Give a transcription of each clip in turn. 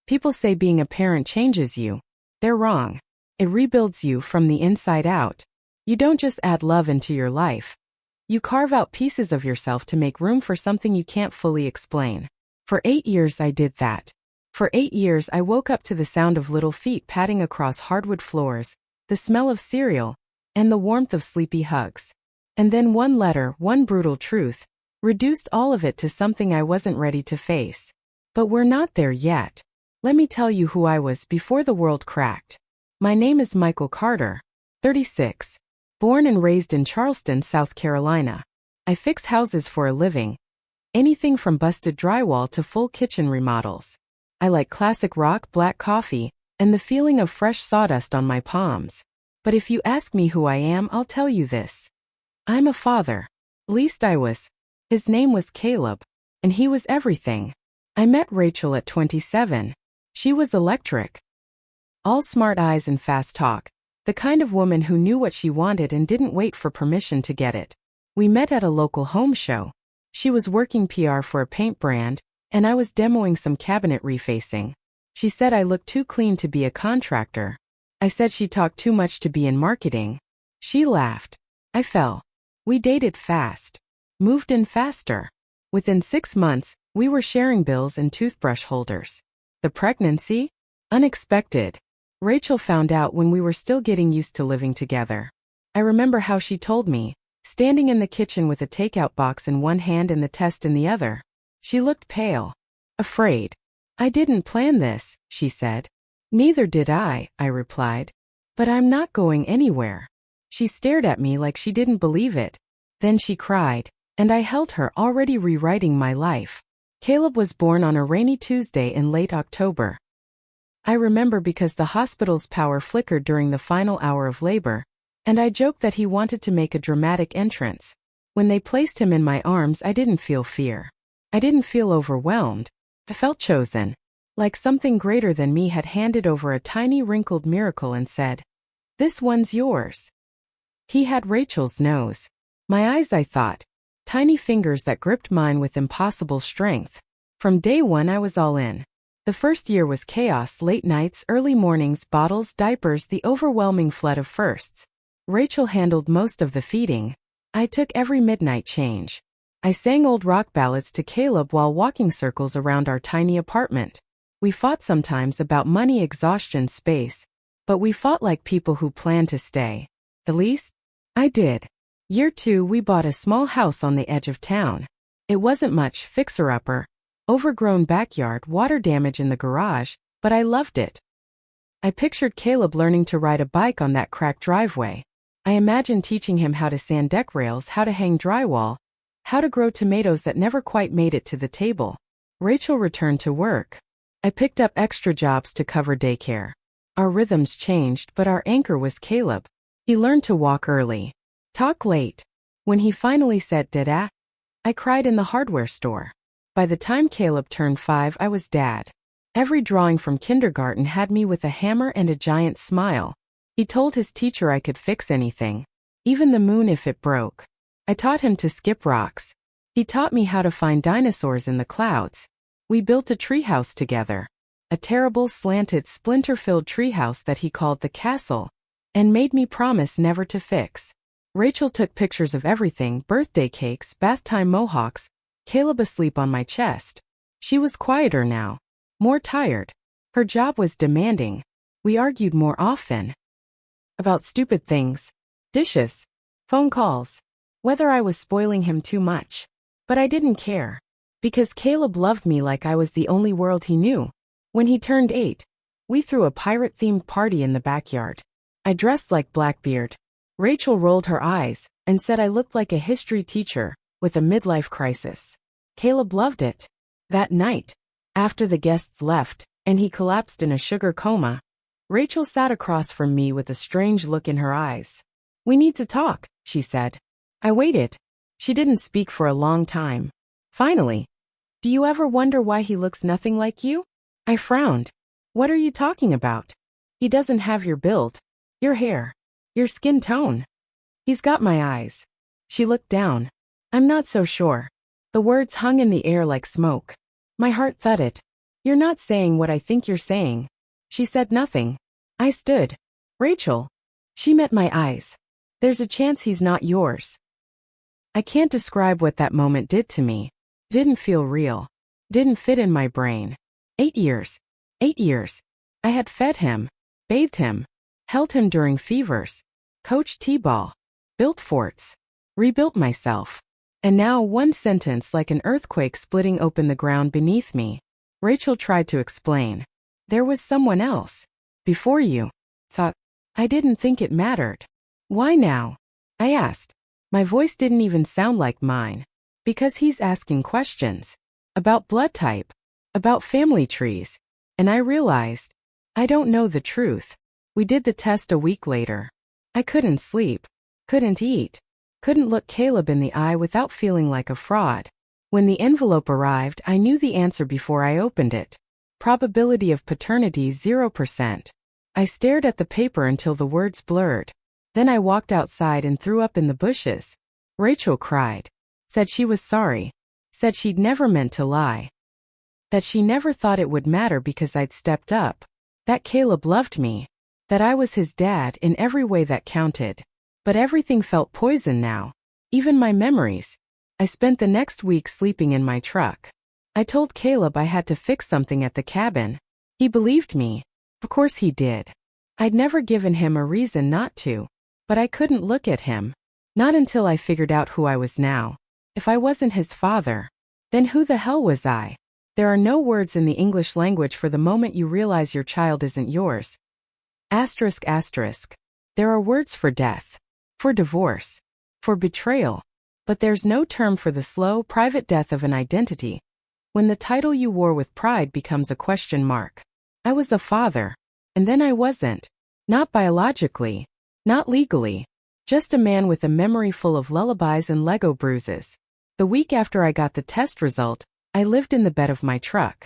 People say being a parent changes you. They're wrong. It rebuilds you from the inside out. You don't just add love into your life. You carve out pieces of yourself to make room for something you can't fully explain. For 8 years I did that. For 8 years I woke up to the sound of little feet padding across hardwood floors, the smell of cereal, and the warmth of sleepy hugs. And then one letter, one brutal truth, reduced all of it to something I wasn't ready to face. But we're not there yet. Let me tell you who I was before the world cracked. My name is Michael Carter, 36. Born and raised in Charleston, South Carolina. I fix houses for a living. Anything from busted drywall to full kitchen remodels. I like classic rock, black coffee, and the feeling of fresh sawdust on my palms. But if you ask me who I am, I'll tell you this. I'm a father. Least I was. His name was Caleb, and he was everything. I met Rachel at 27. She was electric. All smart eyes and fast talk. The kind of woman who knew what she wanted and didn't wait for permission to get it. We met at a local home show. She was working PR for a paint brand, and I was demoing some cabinet refacing. She said I looked too clean to be a contractor. I said she talked too much to be in marketing. She laughed. I fell. We dated fast. Moved in faster. Within 6 months, we were sharing bills and toothbrush holders. The pregnancy? Unexpected. Rachel found out when we were still getting used to living together. I remember how she told me, standing in the kitchen with a takeout box in one hand and the test in the other. She looked pale. Afraid. I didn't plan this, she said. Neither did I replied. But I'm not going anywhere. She stared at me like she didn't believe it. Then she cried, and I held her, already rewriting my life. Caleb was born on a rainy Tuesday in late October. I remember because the hospital's power flickered during the final hour of labor, and I joked that he wanted to make a dramatic entrance. When they placed him in my arms, I didn't feel fear. I didn't feel overwhelmed. I felt chosen. Like something greater than me had handed over a tiny wrinkled miracle and said, "This one's yours." He had Rachel's nose. My eyes, I thought. Tiny fingers that gripped mine with impossible strength. From day one I was all in. The first year was chaos, late nights, early mornings, bottles, diapers, the overwhelming flood of firsts. Rachel handled most of the feeding. I took every midnight change. I sang old rock ballads to Caleb while walking circles around our tiny apartment. We fought sometimes about money, exhaustion, space, but we fought like people who planned to stay. At least, I did. Year 2, we bought a small house on the edge of town. It wasn't much, fixer-upper. Overgrown backyard, water damage in the garage, but I loved it. I pictured Caleb learning to ride a bike on that cracked driveway. I imagined teaching him how to sand deck rails, how to hang drywall, how to grow tomatoes that never quite made it to the table. Rachel returned to work. I picked up extra jobs to cover daycare. Our rhythms changed, but our anchor was Caleb. He learned to walk early, talk late. When he finally said "Dada," I cried in the hardware store. By the time Caleb turned 5, I was dad. Every drawing from kindergarten had me with a hammer and a giant smile. He told his teacher I could fix anything, even the moon if it broke. I taught him to skip rocks. He taught me how to find dinosaurs in the clouds. We built a treehouse together. A terrible, slanted, splinter-filled treehouse that he called the castle, and made me promise never to fix. Rachel took pictures of everything: birthday cakes, bath time mohawks, Caleb asleep on my chest. She was quieter now, more tired. Her job was demanding. We argued more often. About stupid things. Dishes. Phone calls. Whether I was spoiling him too much. But I didn't care. Because Caleb loved me like I was the only world he knew. When he turned 8, we threw a pirate-themed party in the backyard. I dressed like Blackbeard. Rachel rolled her eyes and said I looked like a history teacher with a midlife crisis. Caleb loved it. That night, after the guests left and he collapsed in a sugar coma, Rachel sat across from me with a strange look in her eyes. "We need to talk," she said. I waited. She didn't speak for a long time. Finally, "Do you ever wonder why he looks nothing like you?" I frowned. "What are you talking about? He doesn't have your build, your hair, your skin tone." "He's got my eyes." She looked down. "I'm not so sure." The words hung in the air like smoke. My heart thudded. You're not saying what I think you're saying. She said nothing. I stood. Rachel. She met my eyes. There's a chance he's not yours. I can't describe what that moment did to me. Didn't feel real. Didn't fit in my brain. 8 years. 8 years. I had fed him, bathed him, held him during fevers, coached t-ball, built forts, rebuilt myself. And now one sentence like an earthquake splitting open the ground beneath me. Rachel tried to explain. There was someone else. Before you. Thought. I didn't think it mattered. Why now? I asked. My voice didn't even sound like mine. Because he's asking questions. About blood type. About family trees. And I realized. I don't know the truth. We did the test a week later. I couldn't sleep. Couldn't eat. Couldn't look Caleb in the eye without feeling like a fraud. When the envelope arrived, I knew the answer before I opened it. Probability of paternity 0%. I stared at the paper until the words blurred. Then I walked outside and threw up in the bushes. Rachel cried. Said she was sorry. Said she'd never meant to lie. That she never thought it would matter because I'd stepped up. That Caleb loved me. That I was his dad in every way that counted. But everything felt poison now. Even my memories. I spent the next week sleeping in my truck. I told Caleb I had to fix something at the cabin. He believed me. Of course he did. I'd never given him a reason not to. But I couldn't look at him. Not until I figured out who I was now. If I wasn't his father, then who the hell was I? There are no words in the English language for the moment you realize your child isn't yours. Asterisk asterisk. There are words for death. For divorce. For betrayal. But there's no term for the slow, private death of an identity. When the title you wore with pride becomes a question mark. I was a father. And then I wasn't. Not biologically. Not legally. Just a man with a memory full of lullabies and Lego bruises. The week after I got the test result, I lived in the bed of my truck.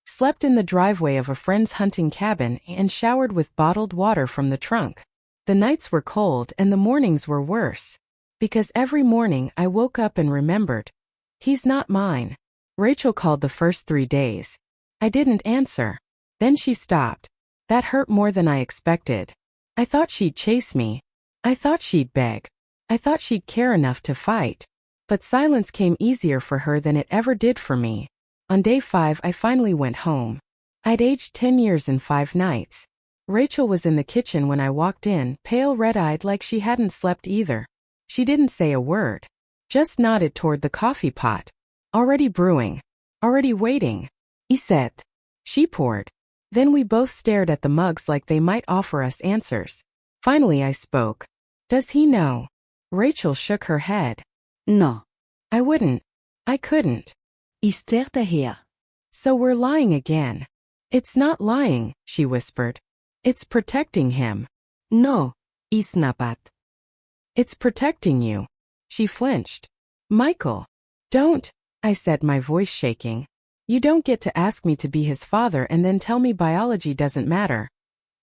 Slept in the driveway of a friend's hunting cabin and showered with bottled water from the trunk. The nights were cold and the mornings were worse. Because every morning I woke up and remembered. He's not mine. Rachel called the first 3 days. I didn't answer. Then she stopped. That hurt more than I expected. I thought she'd chase me. I thought she'd beg. I thought she'd care enough to fight. But silence came easier for her than it ever did for me. On day 5 I finally went home. I'd aged 10 years in 5 nights. Rachel was in the kitchen when I walked in, pale red-eyed like she hadn't slept either. She didn't say a word. Just nodded toward the coffee pot. Already brewing. Already waiting. Iset. She poured. Then we both stared at the mugs like they might offer us answers. Finally I spoke. Does he know? Rachel shook her head. No. I wouldn't. I couldn't. Ister daher. So we're lying again. It's not lying, she whispered. It's protecting him. No. Isnapat. It's protecting you. She flinched. Michael. Don't, I said, my voice shaking. You don't get to ask me to be his father and then tell me biology doesn't matter.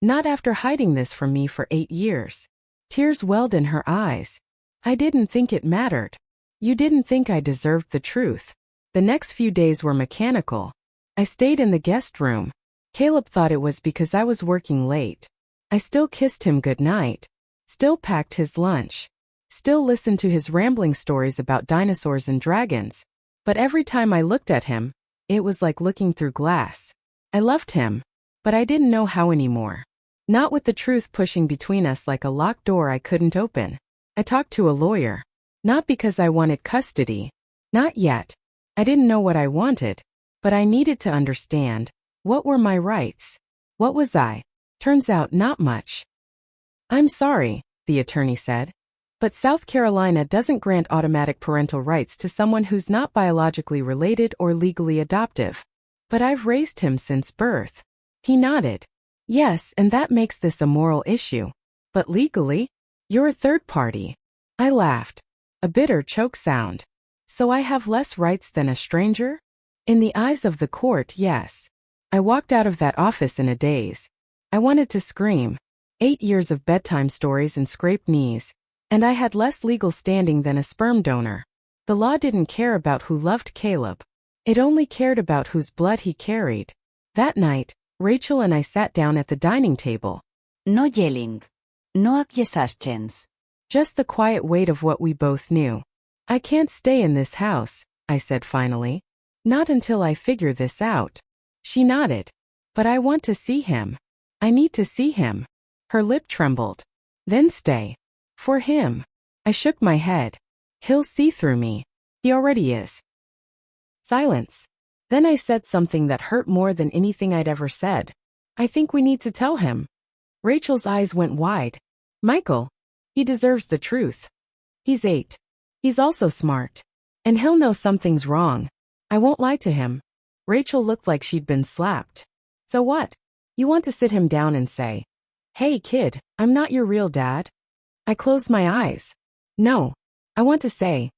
Not after hiding this from me for 8 years. Tears welled in her eyes. I didn't think it mattered. You didn't think I deserved the truth. The next few days were mechanical. I stayed in the guest room. Caleb thought it was because I was working late. I still kissed him goodnight. Still packed his lunch. Still listened to his rambling stories about dinosaurs and dragons. But every time I looked at him, it was like looking through glass. I loved him. But I didn't know how anymore. Not with the truth pushing between us like a locked door I couldn't open. I talked to a lawyer. Not because I wanted custody. Not yet. I didn't know what I wanted. But I needed to understand. What were my rights? What was I? Turns out not much. I'm sorry, the attorney said. But South Carolina doesn't grant automatic parental rights to someone who's not biologically related or legally adoptive. But I've raised him since birth. He nodded. Yes, and that makes this a moral issue. But legally? You're a third party. I laughed. A bitter choke sound. So I have less rights than a stranger? In the eyes of the court, yes. I walked out of that office in a daze. I wanted to scream. 8 years of bedtime stories and scraped knees. And I had less legal standing than a sperm donor. The law didn't care about who loved Caleb. It only cared about whose blood he carried. That night, Rachel and I sat down at the dining table. No yelling. No accusations. Just the quiet weight of what we both knew. I can't stay in this house, I said finally. Not until I figure this out. She nodded. But I want to see him. I need to see him. Her lip trembled. Then stay. For him. I shook my head. He'll see through me. He already is. Silence. Then I said something that hurt more than anything I'd ever said. I think we need to tell him. Rachel's eyes went wide. Michael. He deserves the truth. He's 8. He's also smart. And he'll know something's wrong. I won't lie to him. Rachel looked like she'd been slapped. So what? You want to sit him down and say, "Hey kid, I'm not your real dad"? I closed my eyes. No. I want to say,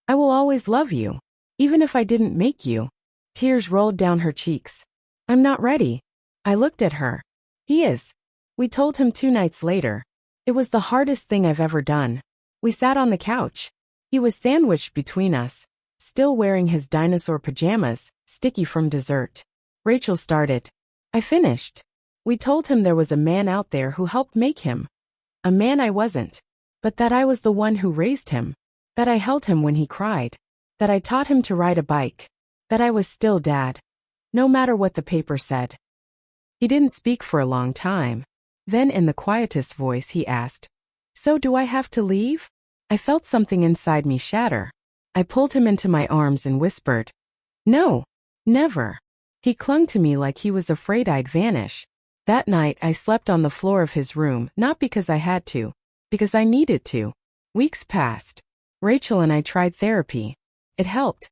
"I will always love you. Even if I didn't make you." Tears rolled down her cheeks. I'm not ready. I looked at her. He is. We told him 2 nights later. It was the hardest thing I've ever done. We sat on the couch. He was sandwiched between us, still wearing his dinosaur pajamas, sticky from dessert. Rachel started. I finished. We told him there was a man out there who helped make him. A man I wasn't. But that I was the one who raised him. That I held him when he cried. That I taught him to ride a bike. That I was still dad. No matter what the paper said. He didn't speak for a long time. Then in the quietest voice he asked, "So do I have to leave?" I felt something inside me shatter. I pulled him into my arms and whispered, "No, never." He clung to me like he was afraid I'd vanish. That night I slept on the floor of his room, not because I had to, because I needed to. Weeks passed. Rachel and I tried therapy. It helped.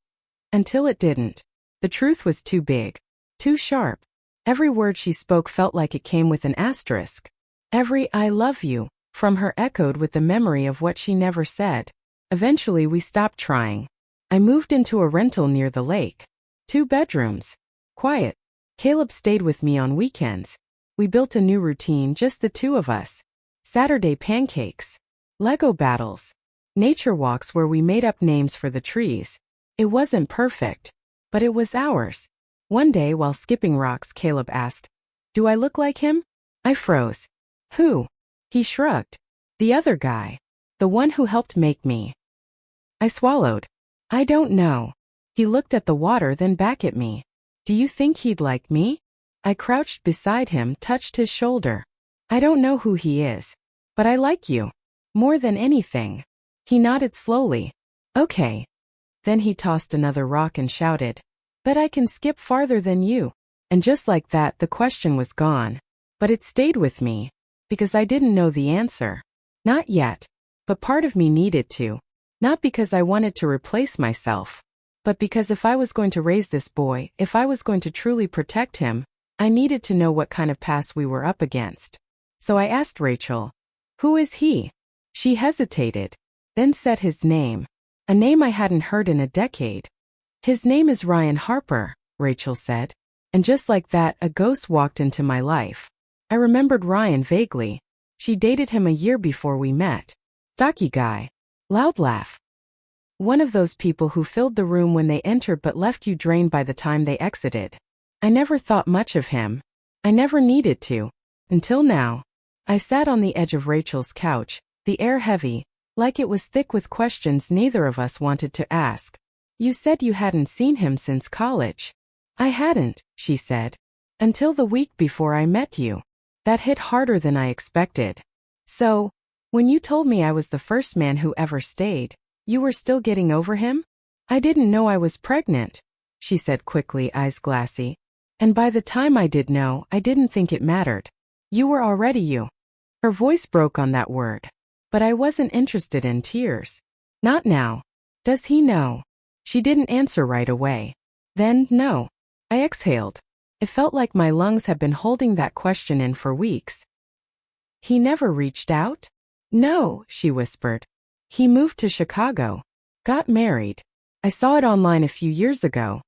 Until it didn't. The truth was too big. Too sharp. Every word she spoke felt like it came with an asterisk. Every "I love you" from her echoed with the memory of what she never said. Eventually we stopped trying. I moved into a rental near the lake. 2 bedrooms. Quiet. Caleb stayed with me on weekends. We built a new routine, just the 2 of us. Saturday pancakes. Lego battles. Nature walks where we made up names for the trees. It wasn't perfect, but it was ours. One day while skipping rocks, Caleb asked, "Do I look like him?" I froze. Who? He shrugged. The other guy. The one who helped make me. I swallowed. I don't know. He looked at the water, then back at me. Do you think he'd like me? I crouched beside him, touched his shoulder. I don't know who he is. But I like you. More than anything. He nodded slowly. Okay. Then he tossed another rock and shouted, "Bet I can skip farther than you." And just like that, the question was gone. But it stayed with me. Because I didn't know the answer. Not yet. But part of me needed to. Not because I wanted to replace myself. But because if I was going to raise this boy, if I was going to truly protect him, I needed to know what kind of past we were up against. So I asked Rachel, "Who is he?" She hesitated. Then said his name. A name I hadn't heard in a decade. "His name is Ryan Harper," Rachel said. And just like that, a ghost walked into my life. I remembered Ryan vaguely. She dated him a year before we met. Stocky guy. Loud laugh. One of those people who filled the room when they entered but left you drained by the time they exited. I never thought much of him. I never needed to. Until now. I sat on the edge of Rachel's couch, the air heavy, like it was thick with questions neither of us wanted to ask. "You said you hadn't seen him since college." "I hadn't," she said. "Until the week before I met you." That hit harder than I expected. "So, when you told me I was the first man who ever stayed, you were still getting over him?" "I didn't know I was pregnant," she said quickly, eyes glassy. "And by the time I did know, I didn't think it mattered. You were already you." Her voice broke on that word. But I wasn't interested in tears. Not now. "Does he know?" She didn't answer right away. Then, no. I exhaled. It felt like my lungs had been holding that question in for weeks. "He never reached out?" "No," she whispered. "He moved to Chicago. Got married. I saw it online a few years ago.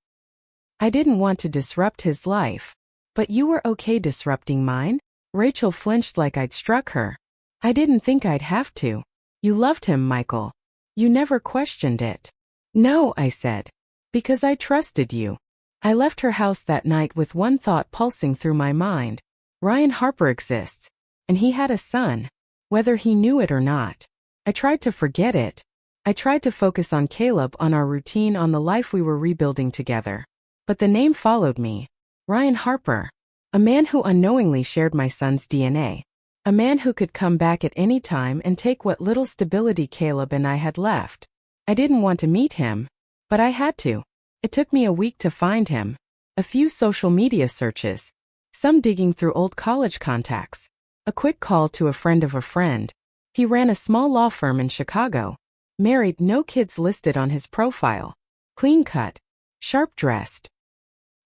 I didn't want to disrupt his life. But you were okay disrupting mine?" Rachel flinched like I'd struck her. "I didn't think I'd have to. You loved him, Michael. You never questioned it." "No," I said. "Because I trusted you." I left her house that night with one thought pulsing through my mind. Ryan Harper exists. And he had a son. Whether he knew it or not. I tried to forget it. I tried to focus on Caleb, on our routine, on the life we were rebuilding together. But the name followed me. Ryan Harper. A man who unknowingly shared my son's DNA. A man who could come back at any time and take what little stability Caleb and I had left. I didn't want to meet him, but I had to. It took me a week to find him. A few social media searches. Some digging through old college contacts. A quick call to a friend of a friend. He ran a small law firm in Chicago. Married, no kids listed on his profile. Clean-cut. Sharp-dressed.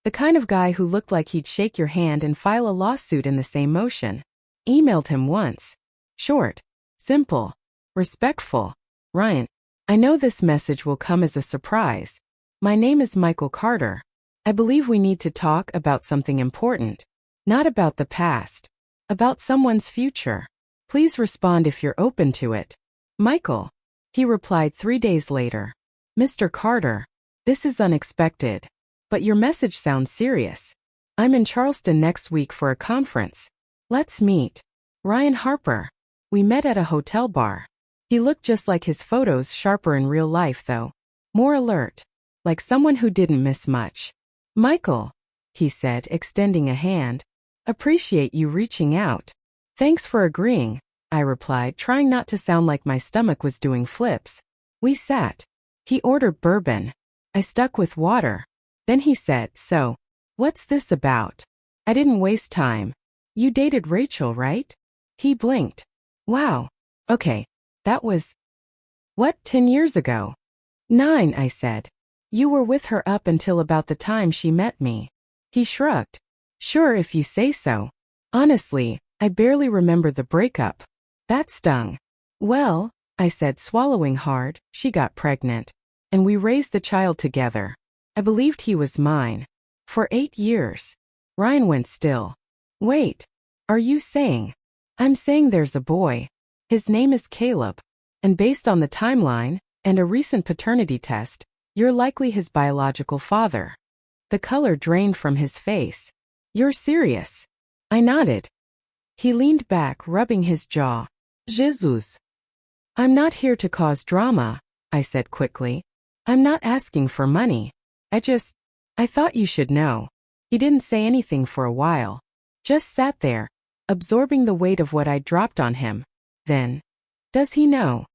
The kind of guy who looked like he'd shake your hand and file a lawsuit in the same motion. Emailed him once. Short. Simple. Respectful. Ryan, I know this message will come as a surprise. My name is Michael Carter. I believe we need to talk about something important. Not about the past. About someone's future. Please respond if you're open to it. Michael. He replied 3 days later. Mr. Carter. This is unexpected. But your message sounds serious. I'm in Charleston next week for a conference. Let's meet. Ryan Harper. We met at a hotel bar. He looked just like his photos, sharper in real life though. More alert. Like someone who didn't miss much. Michael. He said, extending a hand. Appreciate you reaching out. Thanks for agreeing, I replied, trying not to sound like my stomach was doing flips. We sat. He ordered bourbon. I stuck with water. Then he said, so, what's this about? I didn't waste time. You dated Rachel, right? He blinked. Wow. Okay. That was... What, 10 years ago? 9, I said. You were with her up until about the time she met me. He shrugged. Sure, if you say so. Honestly, I barely remember the breakup. That stung. Well, I said, swallowing hard, she got pregnant. And we raised the child together. I believed he was mine. For 8 years. Ryan went still. Wait. Are you saying? I'm saying there's a boy. His name is Caleb. And based on the timeline, and a recent paternity test, you're likely his biological father. The color drained from his face. You're serious? I nodded. He leaned back, rubbing his jaw. Jesus. I'm not here to cause drama, I said quickly. I'm not asking for money. I thought you should know. He didn't say anything for a while. Just sat there, absorbing the weight of what I'd dropped on him. Then, does he know?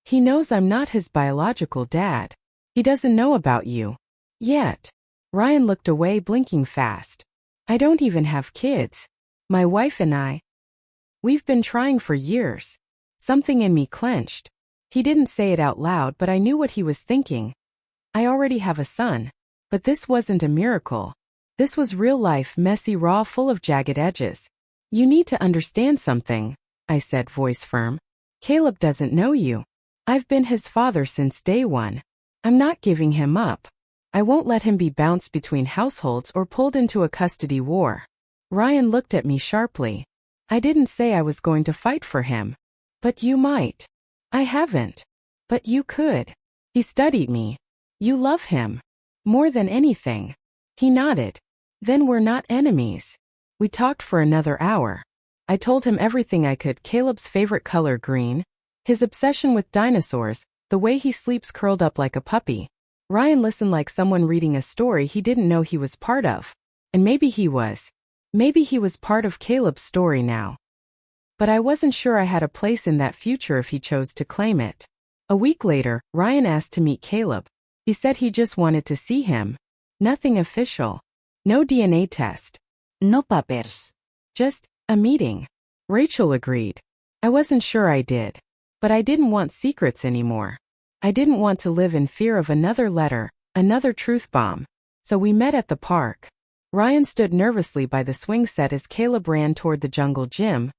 He knows I'm not his biological dad. He doesn't know about you. Yet. Ryan looked away, blinking fast. I don't even have kids. My wife and I. We've been trying for years. Something in me clenched. He didn't say it out loud, but I knew what he was thinking. I already have a son. But this wasn't a miracle. This was real life, messy, raw, full of jagged edges. You need to understand something, I said, voice firm. Caleb doesn't know you. I've been his father since day one. I'm not giving him up. I won't let him be bounced between households or pulled into a custody war. Ryan looked at me sharply. I didn't say I was going to fight for him. But you might. I haven't. But you could. He studied me. You love him. More than anything. He nodded. Then we're not enemies. We talked for another hour. I told him everything I could, Caleb's favorite color green, his obsession with dinosaurs, the way he sleeps curled up like a puppy. Ryan listened like someone reading a story he didn't know he was part of. And maybe he was. Maybe he was part of Caleb's story now. But I wasn't sure I had a place in that future if he chose to claim it. A week later, Ryan asked to meet Caleb. He said he just wanted to see him. Nothing official. No DNA test. No papers. Just a meeting. Rachel agreed. I wasn't sure I did. But I didn't want secrets anymore. I didn't want to live in fear of another letter, another truth bomb. So we met at the park. Ryan stood nervously by the swing set as Caleb ran toward the jungle gym,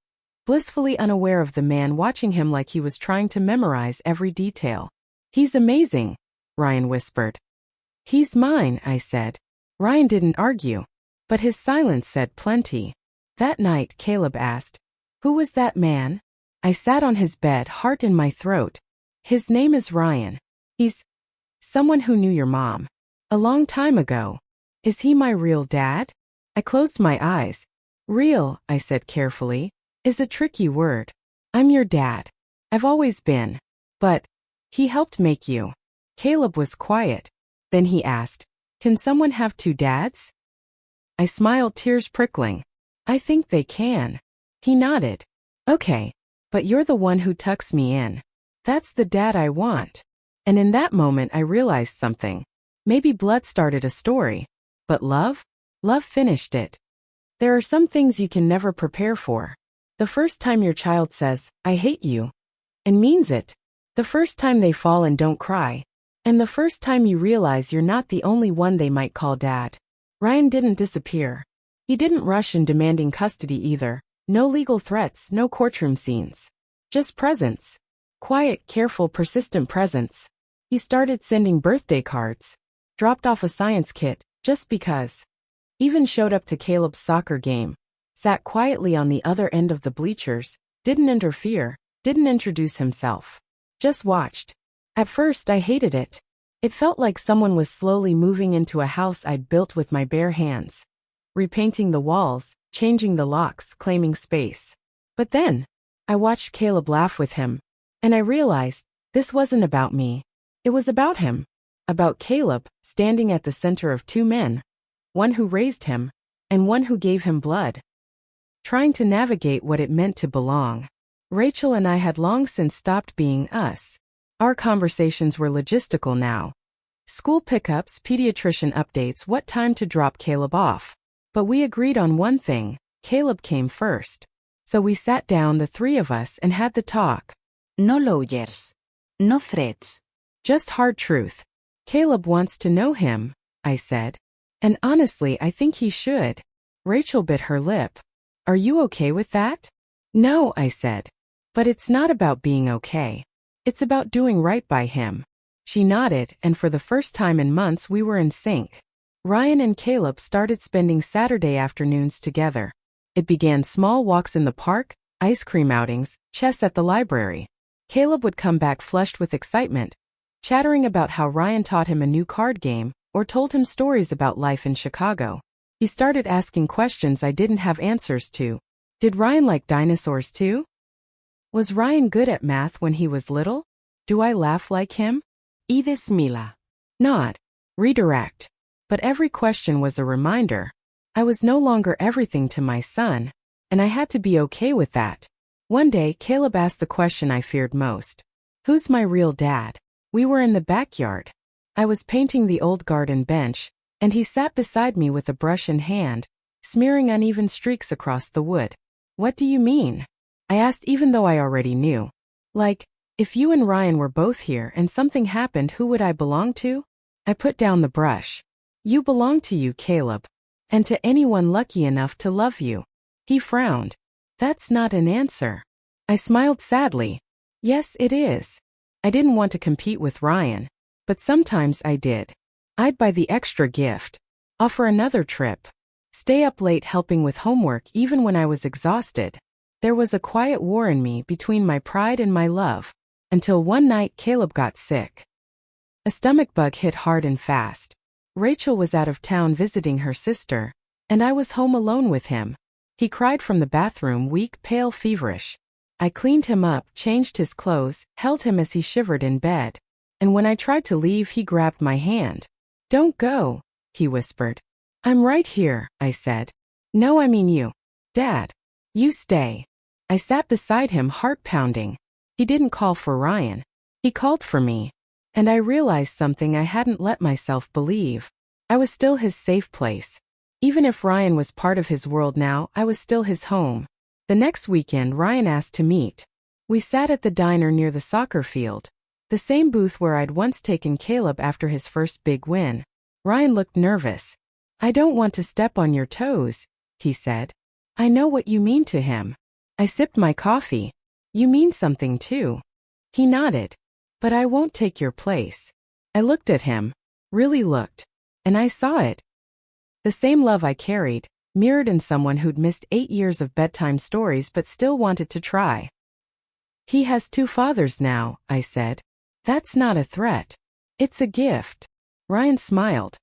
blissfully unaware of the man watching him like he was trying to memorize every detail. He's amazing, Ryan whispered. He's mine, I said. Ryan didn't argue. But his silence said plenty. That night, Caleb asked, who was that man? I sat on his bed, heart in my throat. His name is Ryan. He's someone who knew your mom. A long time ago. Is he my real dad? I closed my eyes. Real, I said carefully, is a tricky word. I'm your dad. I've always been. But he helped make you. Caleb was quiet. Then he asked, can someone have two dads? I smiled, tears prickling. I think they can. He nodded. Okay, but you're the one who tucks me in. That's the dad I want. And in that moment I realized something. Maybe blood started a story. But love? Love finished it. There are some things you can never prepare for. The first time your child says, I hate you, and means it. The first time they fall and don't cry. And the first time you realize you're not the only one they might call dad. Ryan didn't disappear. He didn't rush in demanding custody either. No legal threats, no courtroom scenes. Just presence. Quiet, careful, persistent presence. He started sending birthday cards. Dropped off a science kit, just because. Even showed up to Caleb's soccer game. Sat quietly on the other end of the bleachers. Didn't interfere. Didn't introduce himself. Just watched. At first I hated it. It felt like someone was slowly moving into a house I'd built with my bare hands. Repainting the walls, changing the locks, claiming space. But then, I watched Caleb laugh with him. And I realized, this wasn't about me. It was about him. About Caleb, standing at the center of two men. One who raised him, and one who gave him blood. Trying to navigate what it meant to belong. Rachel and I had long since stopped being us. Our conversations were logistical now. School pickups, pediatrician updates, what time to drop Caleb off. But we agreed on one thing, Caleb came first. So we sat down, the three of us, and had the talk. No lawyers. No threats. Just hard truth. Caleb wants to know him, I said. And honestly, I think he should. Rachel bit her lip. Are you okay with that? No, I said. But it's not about being okay. It's about doing right by him. She nodded, and for the first time in months we were in sync. Ryan and Caleb started spending Saturday afternoons together. It began small walks in the park, ice cream outings, chess at the library. Caleb would come back flushed with excitement, chattering about how Ryan taught him a new card game, or told him stories about life in Chicago. He started asking questions I didn't have answers to. Did Ryan like dinosaurs too? Was Ryan good at math when he was little? Do I laugh like him? Ides Mila. Nod. Redirect. But every question was a reminder. I was no longer everything to my son, and I had to be okay with that. One day, Caleb asked the question I feared most. Who's my real dad? We were in the backyard. I was painting the old garden bench, and he sat beside me with a brush in hand, smearing uneven streaks across the wood. What do you mean? I asked even though I already knew. Like, if you and Ryan were both here and something happened, who would I belong to? I put down the brush. You belong to you, Caleb. And to anyone lucky enough to love you. He frowned. That's not an answer. I smiled sadly. Yes, it is. I didn't want to compete with Ryan. But sometimes I did. I'd buy the extra gift. Offer another trip. Stay up late helping with homework even when I was exhausted. There was a quiet war in me between my pride and my love. Until one night Caleb got sick. A stomach bug hit hard and fast. Rachel was out of town visiting her sister, and I was home alone with him. He cried from the bathroom, weak, pale, feverish. I cleaned him up, changed his clothes, held him as he shivered in bed. And when I tried to leave, he grabbed my hand. Don't go, he whispered. I'm right here, I said. No, I mean you. Dad. You stay. I sat beside him, heart pounding. He didn't call for Ryan. He called for me. And I realized something I hadn't let myself believe. I was still his safe place. Even if Ryan was part of his world now, I was still his home. The next weekend, Ryan asked to meet. We sat at the diner near the soccer field. The same booth where I'd once taken Caleb after his first big win. Ryan looked nervous. I don't want to step on your toes, he said. I know what you mean to him. I sipped my coffee. You mean something too. He nodded. But I won't take your place. I looked at him. Really looked. And I saw it. The same love I carried, mirrored in someone who'd missed 8 years of bedtime stories but still wanted to try. He has 2 fathers now, I said. That's not a threat. It's a gift. Ryan smiled.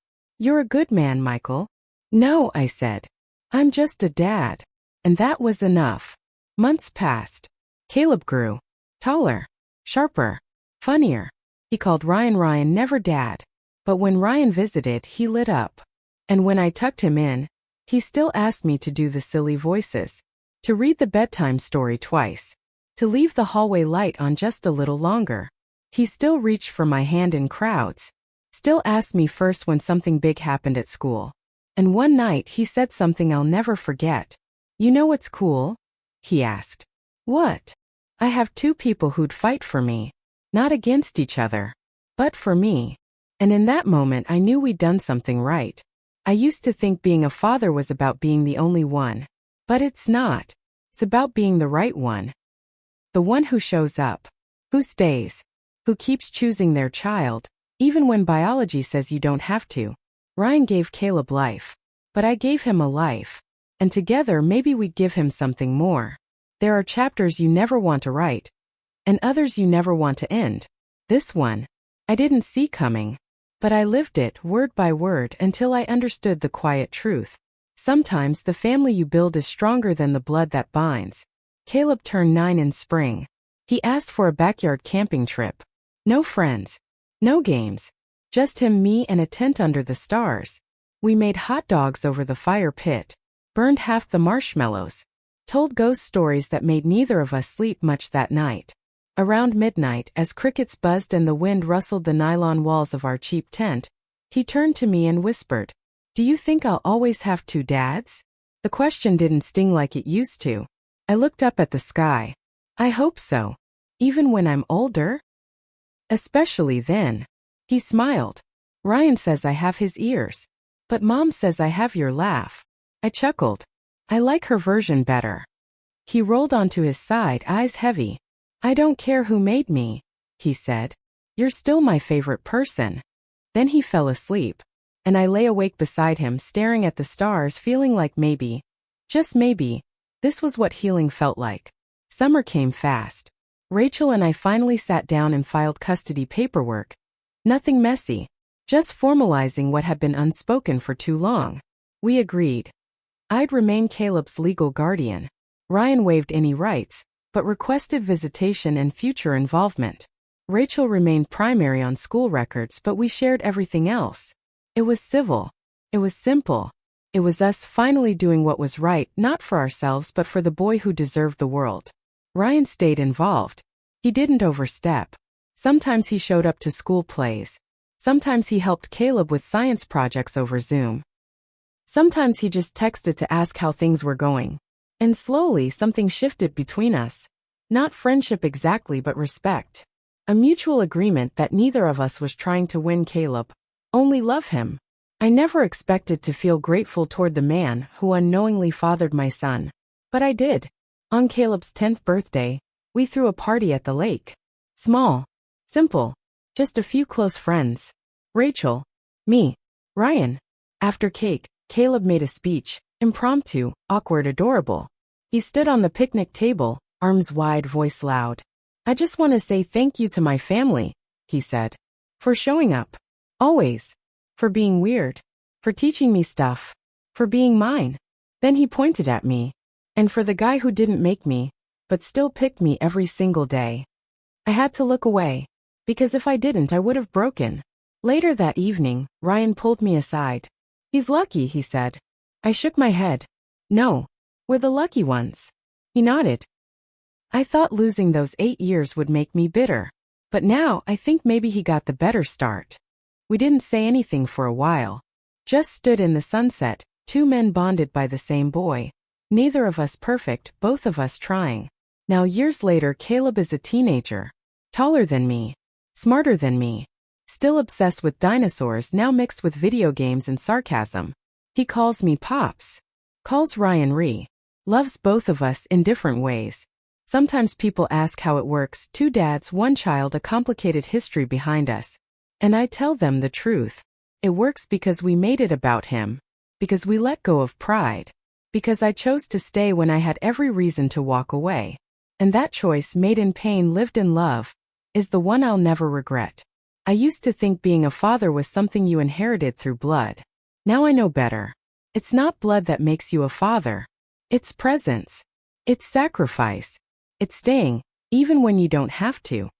You're a good man, Michael. No, I said. I'm just a dad. And that was enough. Months passed. Caleb grew. Taller. Sharper. Funnier. He called Ryan never Dad. But when Ryan visited, he lit up. And when I tucked him in, he still asked me to do the silly voices. To read the bedtime story twice. To leave the hallway light on just a little longer. He still reached for my hand in crowds. Still asked me first when something big happened at school. And one night he said something I'll never forget. You know what's cool? He asked. What? I have two people who'd fight for me. Not against each other. But for me. And in that moment I knew we'd done something right. I used to think being a father was about being the only one. But it's not. It's about being the right one. The one who shows up. Who stays. Who keeps choosing their child, even when biology says you don't have to. Ryan gave Caleb life. But I gave him a life. And together maybe we'd give him something more. There are chapters you never want to write. And others you never want to end. This one, I didn't see coming. But I lived it word by word until I understood the quiet truth. Sometimes the family you build is stronger than the blood that binds. Caleb turned 9 in spring. He asked for a backyard camping trip. No friends. No games. Just him, me, and a tent under the stars. We made hot dogs over the fire pit. Burned half the marshmallows. Told ghost stories that made neither of us sleep much that night. Around midnight, as crickets buzzed and the wind rustled the nylon walls of our cheap tent, he turned to me and whispered, "Do you think I'll always have two dads?" The question didn't sting like it used to. I looked up at the sky. I hope so. Even when I'm older? Especially then. He smiled. Ryan says I have his ears. But Mom says I have your laugh. I chuckled. I like her version better. He rolled onto his side, eyes heavy. I don't care who made me, he said. You're still my favorite person. Then he fell asleep. And I lay awake beside him, staring at the stars, feeling like maybe, just maybe, this was what healing felt like. Summer came fast. Rachel and I finally sat down and filed custody paperwork. Nothing messy. Just formalizing what had been unspoken for too long. We agreed. I'd remain Caleb's legal guardian. Ryan waived any rights, but requested visitation and future involvement. Rachel remained primary on school records, but we shared everything else. It was civil. It was simple. It was us finally doing what was right, not for ourselves but for the boy who deserved the world. Ryan stayed involved. He didn't overstep. Sometimes he showed up to school plays. Sometimes he helped Caleb with science projects over Zoom. Sometimes he just texted to ask how things were going. And slowly something shifted between us. Not friendship exactly, but respect. A mutual agreement that neither of us was trying to win Caleb, only love him. I never expected to feel grateful toward the man who unknowingly fathered my son. But I did. On Caleb's 10th birthday, we threw a party at the lake. Small. Simple. Just a few close friends. Rachel. Me. Ryan. After cake, Caleb made a speech. Impromptu, awkward, adorable. He stood on the picnic table, arms wide, voice loud. I just want to say thank you to my family, he said. For showing up. Always. For being weird. For teaching me stuff. For being mine. Then he pointed at me. And for the guy who didn't make me, but still picked me every single day. I had to look away. Because if I didn't, I would have broken. Later that evening, Ryan pulled me aside. He's lucky, he said. I shook my head. No. We're the lucky ones. He nodded. I thought losing those 8 years would make me bitter. But now I think maybe he got the better start. We didn't say anything for a while. Just stood in the sunset, two men bonded by the same boy. Neither of us perfect, both of us trying. Now years later, Caleb is a teenager. Taller than me. Smarter than me. Still obsessed with dinosaurs, now mixed with video games and sarcasm. He calls me Pops. Calls Ryan Ree. Loves both of us in different ways. Sometimes people ask how it works, 2 dads, 1 child, a complicated history behind us. And I tell them the truth. It works because we made it about him. Because we let go of pride. Because I chose to stay when I had every reason to walk away. And that choice, made in pain, lived in love, is the one I'll never regret. I used to think being a father was something you inherited through blood. Now I know better. It's not blood that makes you a father. It's presence. It's sacrifice. It's staying, even when you don't have to.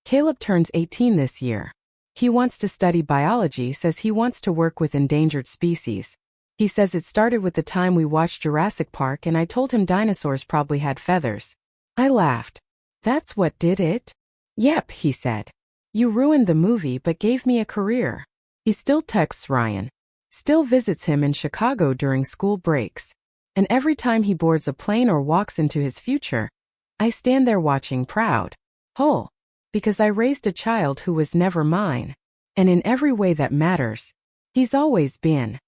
Caleb turns 18 this year. He wants to study biology, says he wants to work with endangered species. He says it started with the time we watched Jurassic Park and I told him dinosaurs probably had feathers. I laughed. That's what did it? Yep, he said. You ruined the movie but gave me a career. He still texts Ryan. Still visits him in Chicago during school breaks. And every time he boards a plane or walks into his future, I stand there watching proud. Whole. Because I raised a child who was never mine. And in every way that matters, he's always been.